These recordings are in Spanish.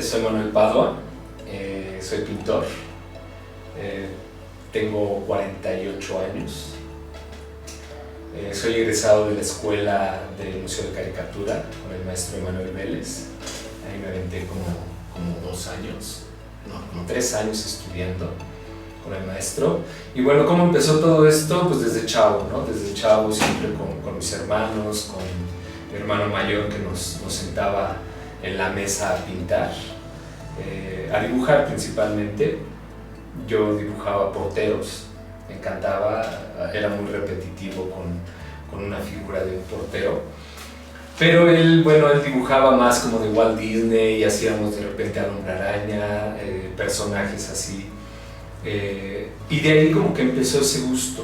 soy Manuel Padua, soy pintor, tengo 48 años, soy egresado de la Escuela del Museo de Caricatura con el maestro Emanuel Vélez. Ahí me aventé como 2 años, no, como 3 años estudiando con el maestro. Y bueno, ¿cómo empezó todo esto? Pues desde chavo, ¿no? Desde chavo siempre con mis hermanos, con mi hermano mayor que nos sentaba en la mesa a pintar, a dibujar principalmente. Yo dibujaba porteros, me encantaba, era muy repetitivo con una figura de un portero. Pero él dibujaba más como de Walt Disney y hacíamos de repente al Hombre Araña, personajes así. Y de ahí como que empezó ese gusto.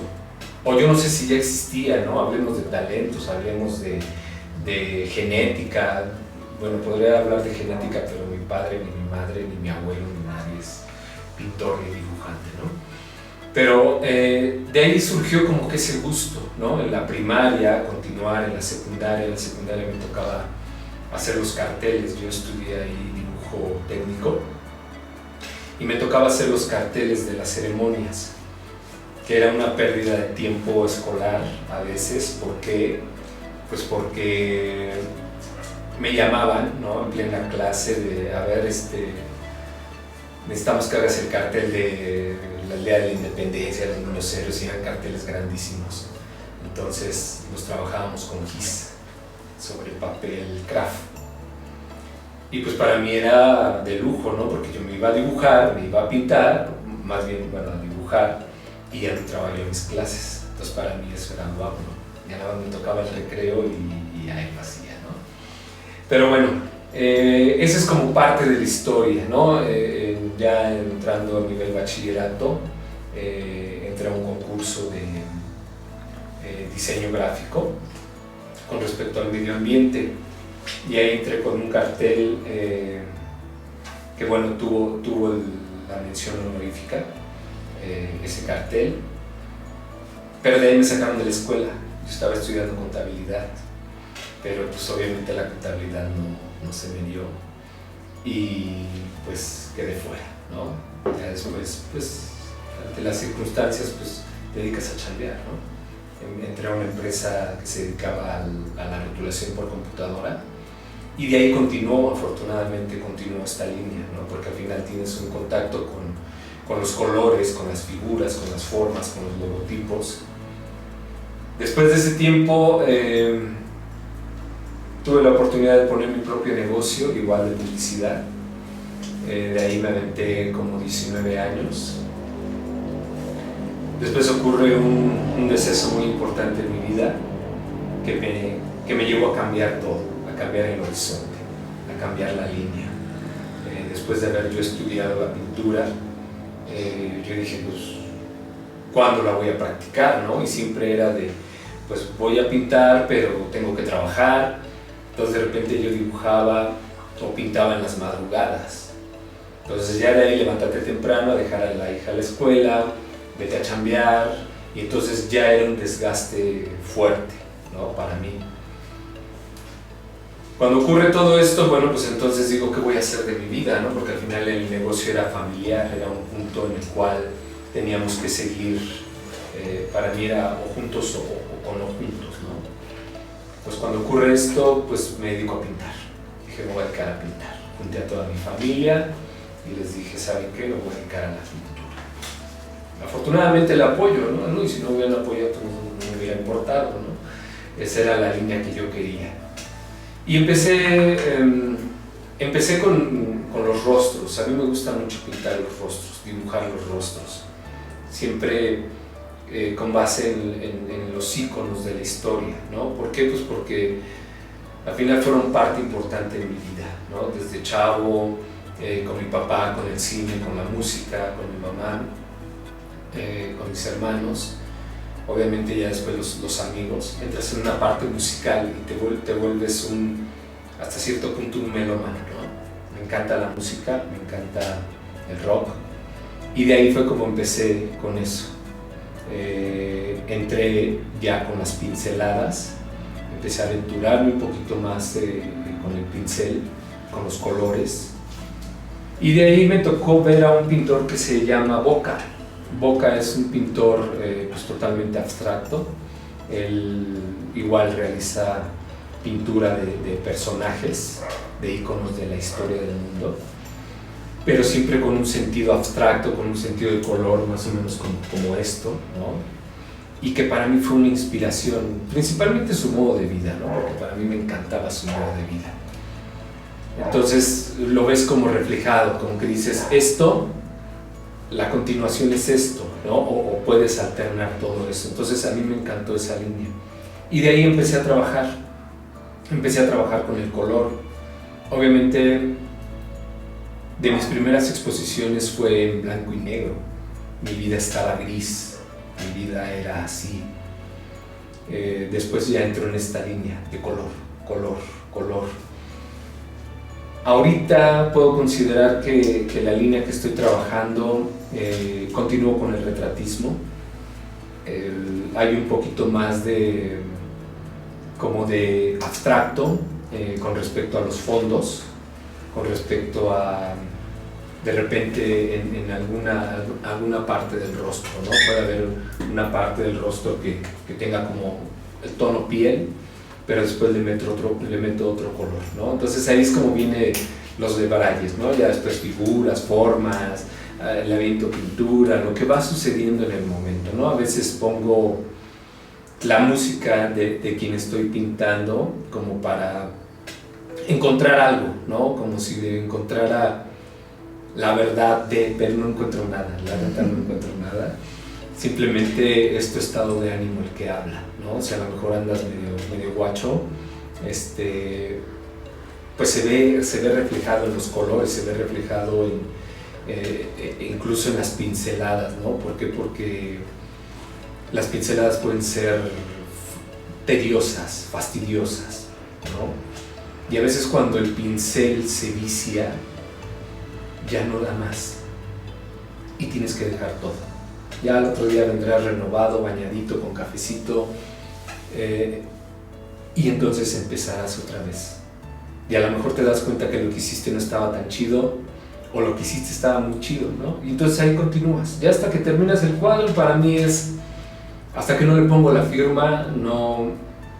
O yo no sé si ya existía, ¿no? Hablemos de talentos, hablemos de genética. Bueno, podría hablar de genética, pero mi padre, ni mi madre, ni mi abuelo, ni nadie es pintor ni dibujante, ¿no? Pero de ahí surgió como que ese gusto, ¿no? En la primaria, continuar en la secundaria. En la secundaria me tocaba hacer los carteles. Yo estudié ahí dibujo técnico y me tocaba hacer los carteles de las ceremonias, que era una pérdida de tiempo escolar a veces. ¿Por qué? Pues porque me llamaban, ¿no? En plena clase de, a ver, necesitamos que hagas el cartel de la Día de la Independencia, de los niños héroes, y eran carteles grandísimos. Entonces los trabajábamos con gis sobre papel craft. Y pues para mí era de lujo, ¿no? Porque yo me iba a dibujar, me iba a pintar, más bien, a dibujar, y ya entraba yo a mis clases. Entonces para mí eso era guapo, ¿no? Ya nada más me tocaba el recreo y ahí lo hacía, ¿no? Pero bueno, esa es como parte de la historia, ¿no? Ya entrando a nivel bachillerato, entré a un concurso de diseño gráfico con respecto al medio ambiente, y ahí entré con un cartel que bueno, tuvo la mención honorífica, ese cartel, pero de ahí me sacaron de la escuela. Yo estaba estudiando contabilidad, pero pues obviamente la contabilidad no se me dio y pues quedé fuera, ¿no? Ya después, pues ante las circunstancias, pues te dedicas a chambear, ¿no? Entré a una empresa que se dedicaba a la rotulación por computadora, y de ahí afortunadamente continuó esta línea, ¿no? Porque al final tienes un contacto con los colores, con las figuras, con las formas, con los logotipos. Después de ese tiempo tuve la oportunidad de poner mi propio negocio, igual de publicidad. De ahí me aventé como 19 años. Después ocurre un deceso muy importante en mi vida que me llevó a cambiar todo, a cambiar el horizonte, a cambiar la línea. Después de haber yo estudiado la pintura, yo dije, pues, ¿cuándo la voy a practicar, no? Y siempre era de, pues voy a pintar, pero tengo que trabajar. Entonces de repente yo dibujaba o pintaba en las madrugadas. Entonces ya de ahí levántate temprano, a dejar a la hija a la escuela, vete a chambear, y entonces ya era un desgaste fuerte, ¿no? Para mí. Cuando ocurre todo esto, bueno, pues entonces digo, ¿qué voy a hacer de mi vida, no? Porque al final el negocio era familiar, era un punto en el cual teníamos que seguir, para mí era o juntos o no juntos, ¿no? Pues cuando ocurre esto, pues me dedico a pintar. Dije, me voy a dedicar a pintar. Junté a toda mi familia y les dije, ¿saben qué? Me voy a dedicar a la pintura. Afortunadamente el apoyo, ¿no? Y si no hubieran apoyado, pues no me hubiera importado, ¿no? Esa era la línea que yo quería. Y empecé con los rostros. A mí me gusta mucho pintar los rostros, dibujar los rostros. Siempre con base en los íconos de la historia, ¿no? ¿Por qué? Pues porque al final fueron parte importante de mi vida, ¿no? Desde chavo, con mi papá, con el cine, con la música, con mi mamá, con mis hermanos. Obviamente ya después los amigos, entras en una parte musical y te vuelves hasta cierto punto un melómano, ¿no? Me encanta la música, me encanta el rock, y de ahí fue como empecé con eso. Entré ya con las pinceladas, empecé a aventurarme un poquito más con el pincel, con los colores, Y de ahí me tocó ver a un pintor que se llama Boca. Boca es un pintor pues totalmente abstracto. Él igual realiza pintura de personajes, de íconos de la historia del mundo, pero siempre con un sentido abstracto, con un sentido de color más o menos como esto, ¿no? Y que para mí fue una inspiración, principalmente su modo de vida, ¿no? Porque para mí me encantaba su modo de vida. Entonces lo ves como reflejado, como que dices, esto, la continuación es esto, ¿no? O puedes alternar todo eso. Entonces a mí me encantó esa línea. Y de ahí empecé a trabajar con el color. Obviamente, de mis primeras exposiciones fue en blanco y negro. Mi vida estaba gris, mi vida era así. Después ya entro en esta línea de color. Ahorita puedo considerar que la línea que estoy trabajando, continúo con el retratismo. Hay un poquito más de abstracto con respecto a los fondos, con respecto a de repente en alguna parte del rostro, ¿no? Puede haber una parte del rostro que tenga como el tono piel, pero después le meto otro color, ¿no? Entonces ahí es como viene los debrayes, ¿no? Ya después figuras, formas, el aviento, pintura, lo que va sucediendo en el momento, ¿no? A veces pongo la música de quien estoy pintando como para encontrar algo, ¿no? Como si encontrara la verdad pero no encuentro nada, la verdad no encuentro nada. Simplemente es tu estado de ánimo el que habla, ¿no? O sea, a lo mejor andas medio guacho, pues se ve reflejado en los colores, se ve reflejado incluso en las pinceladas, ¿no? ¿Por qué? Porque las pinceladas pueden ser tediosas, fastidiosas, ¿no? Y a veces cuando el pincel se vicia, ya no da más y tienes que dejar todo. Ya al otro día vendrás renovado, bañadito, con cafecito, y entonces empezarás otra vez. Y a lo mejor te das cuenta que lo que hiciste no estaba tan chido, o lo que hiciste estaba muy chido, ¿no? Y entonces ahí continúas. Ya hasta que terminas el cuadro, para mí hasta que no le pongo la firma, no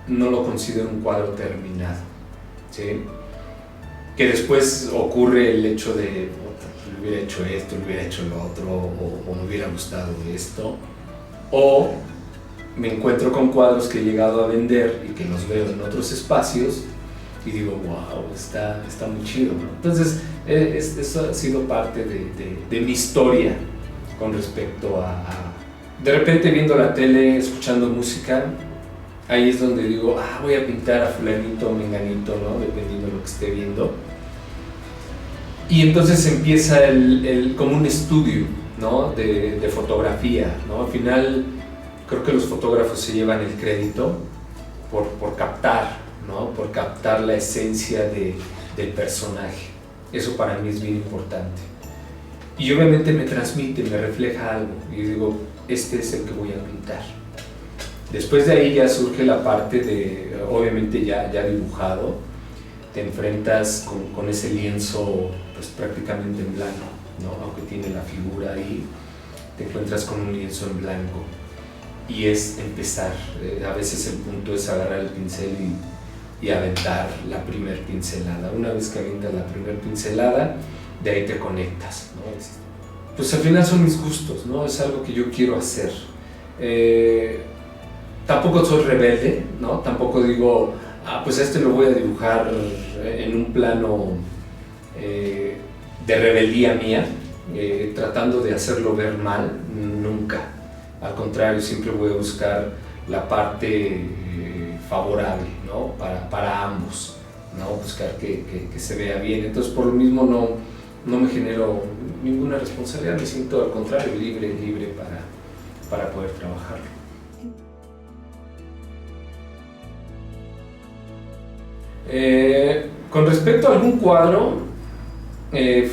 lo considero un cuadro terminado, ¿sí? Que después ocurre el hecho de, le hubiera hecho esto, le hubiera hecho lo otro, o me hubiera gustado esto, o me encuentro con cuadros que he llegado a vender y que los veo en otros espacios y digo, wow, está muy chido, ¿no? Entonces, eso ha sido parte de mi historia con respecto de repente viendo la tele, escuchando música, ahí es donde digo, voy a pintar a fulanito o menganito, ¿no? Dependiendo de lo que esté viendo. Y entonces empieza como un estudio, ¿no? de fotografía, ¿no? Al final creo que los fotógrafos se llevan el crédito por captar, ¿no? Por captar la esencia del personaje. Eso para mí es bien importante. Y obviamente me transmite, me refleja algo. Y yo digo, este es el que voy a pintar. Después de ahí ya surge la parte de, obviamente ya dibujado, te enfrentas con ese lienzo pues prácticamente en blanco, ¿no? Aunque tiene la figura ahí, te encuentras con un lienzo en blanco y es empezar. A veces el punto es agarrar el pincel y aventar la primer pincelada. Una vez que avientas la primer pincelada, de ahí te conectas, ¿no? Pues al final son mis gustos, ¿no? Es algo que yo quiero hacer. Tampoco soy rebelde, ¿no? Tampoco digo, pues lo voy a dibujar en un plano de rebeldía mía, tratando de hacerlo ver mal, nunca. Al contrario, siempre voy a buscar la parte favorable, ¿no? Para ambos, ¿no? Buscar que se vea bien. Entonces, por lo mismo no me genero ninguna responsabilidad, me siento al contrario libre para poder trabajarlo. Con respecto a algún cuadro,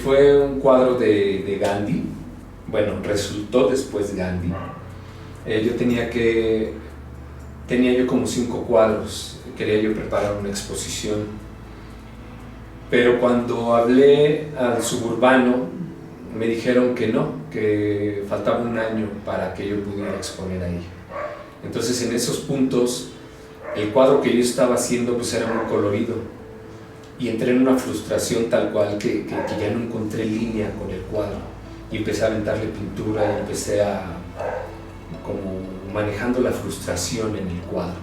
fue un cuadro de Gandhi. Bueno, resultó después Gandhi. Tenía yo como 5 cuadros, quería yo preparar una exposición Pero cuando hablé al suburbano, me dijeron que no, que faltaba un año para que yo pudiera exponer ahí. Entonces en esos puntos, el cuadro que yo estaba haciendo pues era muy colorido. Y entré en una frustración tal cual que ya no encontré línea con el cuadro. Y empecé a aventarle pintura y empecé a como manejando la frustración en el cuadro.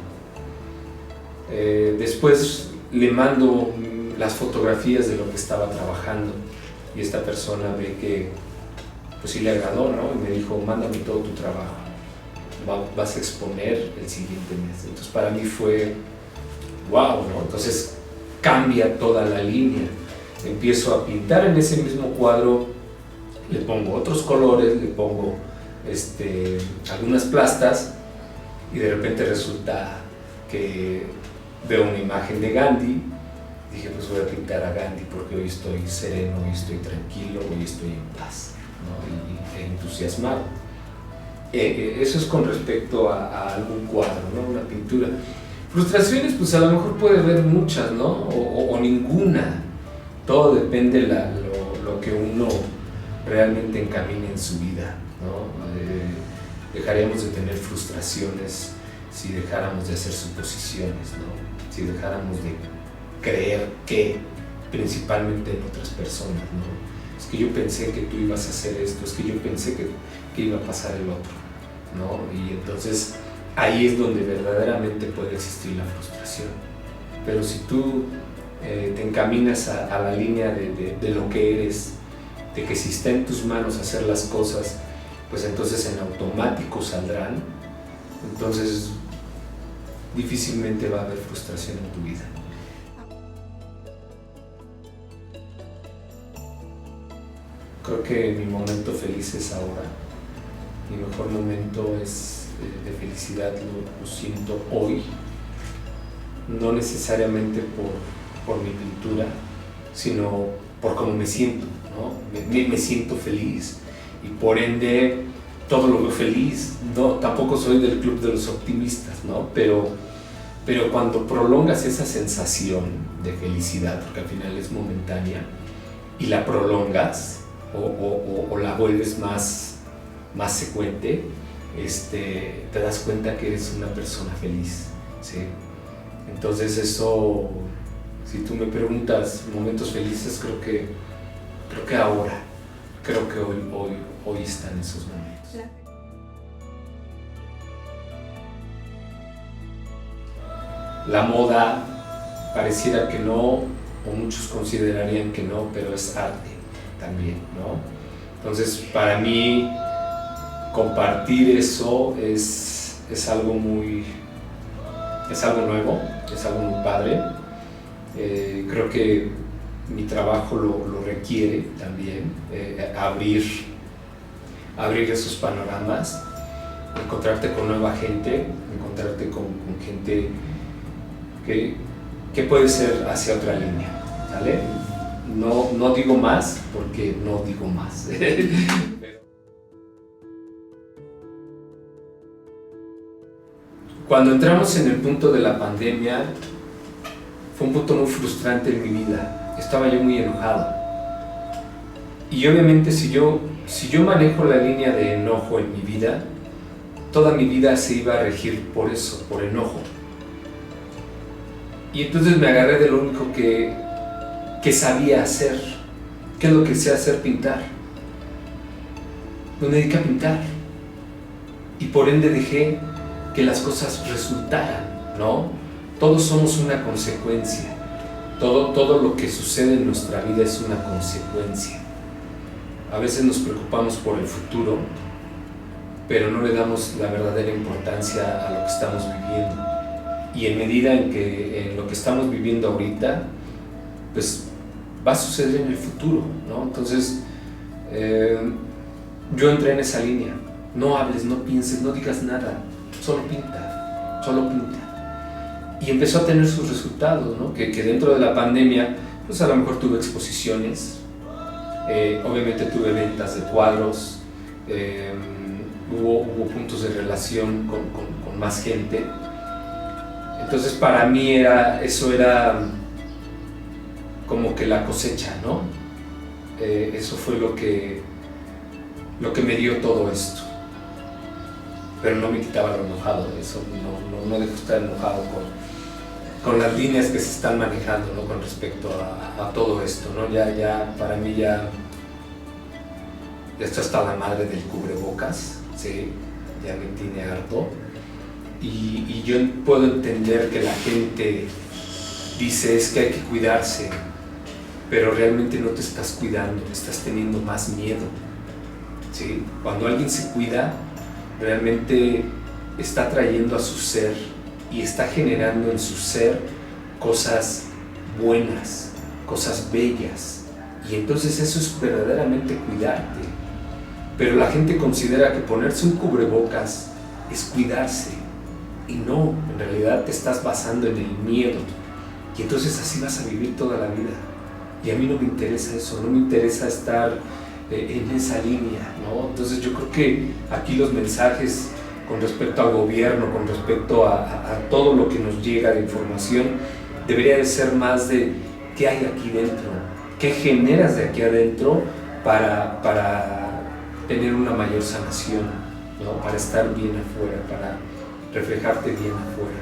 Después le mando las fotografías de lo que estaba trabajando y esta persona ve que pues sí le agradó, ¿no? Y me dijo, mándame todo tu trabajo, vas a exponer el siguiente mes. Entonces para mí fue wow, ¿no? Entonces cambia toda la línea, empiezo a pintar en ese mismo cuadro, le pongo otros colores, le pongo algunas plastas y de repente resulta que veo una imagen de Gandhi. Dije, pues voy a pintar a Gandhi porque hoy estoy sereno, hoy estoy tranquilo, hoy estoy en paz, ¿no? y entusiasmado. Eso es con respecto a algún cuadro, ¿no? Una pintura. Frustraciones, pues a lo mejor puede haber muchas, ¿no? O ninguna. Todo depende lo que uno realmente encamine en su vida, ¿no? Dejaríamos de tener frustraciones si dejáramos de hacer suposiciones, ¿no? Si dejáramos de creer que principalmente en otras personas, ¿no? Es que yo pensé que tú ibas a hacer esto, es que yo pensé que iba a pasar el otro, ¿no? Y entonces ahí es donde verdaderamente puede existir la frustración. Pero si tú te encaminas a la línea de lo que eres, de que si está en tus manos hacer las cosas, pues entonces en automático saldrán, entonces difícilmente va a haber frustración en tu vida. Creo que mi momento feliz es ahora. Mi mejor momento es de felicidad, lo siento hoy. No necesariamente por mi pintura, sino por cómo me siento, ¿no? Me siento feliz y por ende todo lo veo feliz. No, tampoco soy del club de los optimistas, ¿no? Pero cuando prolongas esa sensación de felicidad, porque al final es momentánea, y la prolongas, o la vuelves más secuente, te das cuenta que eres una persona feliz, ¿sí? Entonces eso, si tú me preguntas momentos felices, creo que ahora, creo que hoy están esos momentos. La moda pareciera que no, o muchos considerarían que no, pero es arte también, ¿no? Entonces, para mí, compartir eso es algo nuevo, es algo muy padre. Creo que mi trabajo lo requiere también, abrir esos panoramas, encontrarte con nueva gente, encontrarte con gente que puede ser hacia otra línea, ¿vale? No digo más porque no digo más. Cuando entramos en el punto de la pandemia, fue un punto muy frustrante en mi vida. Estaba yo muy enojado. Y obviamente si yo manejo la línea de enojo en mi vida, toda mi vida se iba a regir por eso, por enojo. Y entonces me agarré de lo único que sabía hacer. ¿Qué es lo que sé hacer? Pintar. Me dediqué a pintar. Y por ende dejé que las cosas resultaran, ¿no? Todos somos una consecuencia. Todo lo que sucede en nuestra vida es una consecuencia. A veces nos preocupamos por el futuro, pero no le damos la verdadera importancia a lo que estamos viviendo. Y en medida en lo que estamos viviendo ahorita, pues va a suceder en el futuro, ¿no? Entonces, yo entré en esa línea. No hables, no pienses, no digas nada, solo pinta, solo pinta. Y empezó a tener sus resultados, ¿no? Que dentro de la pandemia, pues a lo mejor tuve exposiciones, obviamente tuve ventas de cuadros, hubo puntos de relación con más gente. Entonces para mí eso era como que la cosecha, ¿no? Eso fue lo que me dio todo esto. Pero no me quitaba lo enojado, eso no dejo de estar enojado con las líneas que se están manejando, ¿no? Con respecto a todo esto, ¿no? Ya para mí ya esto está la madre del cubrebocas, ¿sí? Ya me tiene harto. Y yo puedo entender que la gente dice es que hay que cuidarse, pero realmente no te estás cuidando, estás teniendo más miedo, ¿sí? Cuando alguien se cuida, realmente está trayendo a su ser y está generando en su ser cosas buenas, cosas bellas, y entonces eso es verdaderamente cuidarte. Pero la gente considera que ponerse un cubrebocas es cuidarse, y no, en realidad te estás basando en el miedo, y entonces así vas a vivir toda la vida. Y a mí no me interesa eso, no me interesa estar en esa línea, ¿no? Entonces yo creo que aquí los mensajes con respecto al gobierno, con respecto a todo lo que nos llega de información, debería de ser más de qué hay aquí dentro, qué generas de aquí adentro para tener una mayor sanación, ¿no? Para estar bien afuera, para reflejarte bien afuera.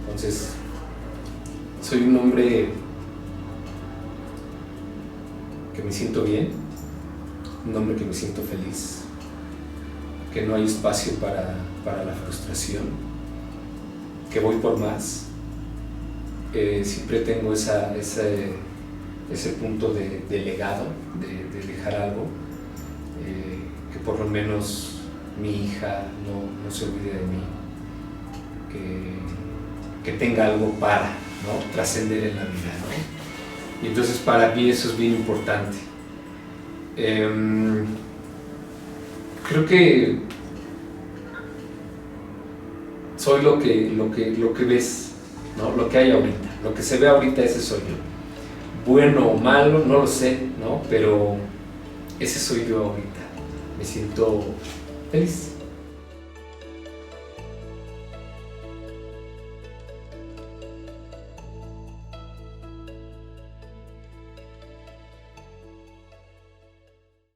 Entonces, soy un hombre que me siento bien, un hombre que me siento feliz, que no hay espacio para la frustración, que voy por más, siempre tengo ese punto de legado, de dejar algo, que por lo menos mi hija no se olvide de mí, que tenga algo para, ¿no? Trascender en la vida, ¿no? Y entonces para mí eso es bien importante. Creo que soy lo que ves, ¿no? Lo que hay ahorita, lo que se ve ahorita, ese soy yo. Bueno o malo, no lo sé, ¿no? Pero ese soy yo ahorita. Me siento feliz.